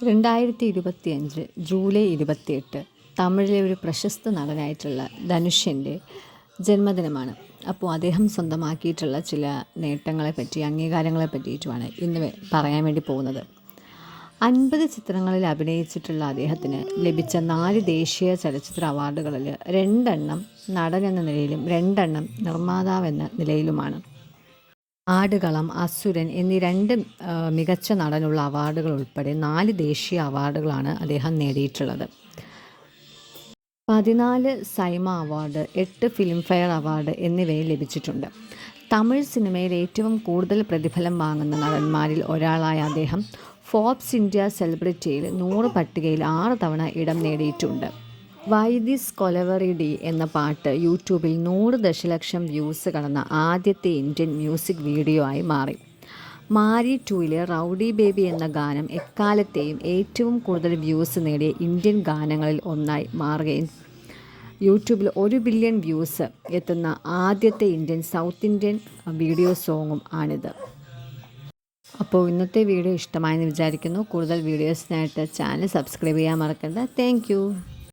2025 July 28 തമിഴിലെ ഒരു പ്രശസ്ത നടനായിട്ടുള്ള ധനുഷിൻ്റെ ജന്മദിനമാണ്. അപ്പോൾ അദ്ദേഹം സ്വന്തമാക്കിയിട്ടുള്ള ചില നേട്ടങ്ങളെപ്പറ്റി, അംഗീകാരങ്ങളെ പറ്റിയിട്ടുമാണ് ഇന്ന് പറയാൻ വേണ്ടി പോകുന്നത്. 50 ചിത്രങ്ങളിൽ അഭിനയിച്ചിട്ടുള്ള അദ്ദേഹത്തിന് ലഭിച്ച 4 ദേശീയ ചലച്ചിത്ര അവാർഡുകളിൽ 2 നടൻ എന്ന നിലയിലും 2 നിർമ്മാതാവ് എന്ന നിലയിലുമാണ്. ആടുകളം, അസുരൻ എന്നീ 2 മികച്ച നടനുള്ള അവാർഡുകൾ ഉൾപ്പെടെ 4 ദേശീയ അവാർഡുകളാണ് അദ്ദേഹം നേടിയിട്ടുള്ളത്. 14 സൈമ അവാർഡ്, 8 ഫിലിംഫെയർ അവാർഡ് എന്നിവയും ലഭിച്ചിട്ടുണ്ട്. തമിഴ് സിനിമയിൽ ഏറ്റവും കൂടുതൽ പ്രതിഫലം വാങ്ങുന്ന നടന്മാരിൽ ഒരാളായ അദ്ദേഹം ഫോർബ്സ് ഇന്ത്യ സെലിബ്രിറ്റിയിൽ 100 പട്ടികയിൽ 6 തവണ ഇടം നേടിയിട്ടുണ്ട്. വൈദിസ് കൊലവെറി എന്ന പാട്ട് യൂട്യൂബിൽ 100 ദശലക്ഷം വ്യൂസ് കടന്ന ആദ്യത്തെ ഇന്ത്യൻ മ്യൂസിക് വീഡിയോ ആയി മാറി. മാരി 2ലെ റൗഡി ബേബി എന്ന ഗാനം എക്കാലത്തെയും ഏറ്റവും കൂടുതൽ വ്യൂസ് നേടിയ ഇന്ത്യൻ ഗാനങ്ങളിൽ ഒന്നായി മാറുകയും യൂട്യൂബിൽ 1 ബില്യൺ വ്യൂസ് എത്തുന്ന ആദ്യത്തെ ഇന്ത്യൻ സൗത്ത് ഇന്ത്യൻ വീഡിയോ സോങ്ങും ആണിത്. അപ്പോൾ ഇന്നത്തെ വീഡിയോ ഇഷ്ടമായെന്ന് വിചാരിക്കുന്നു. കൂടുതൽ വീഡിയോസിനായിട്ട് ചാനൽ സബ്സ്ക്രൈബ് ചെയ്യാൻ മറക്കണ്ട. താങ്ക്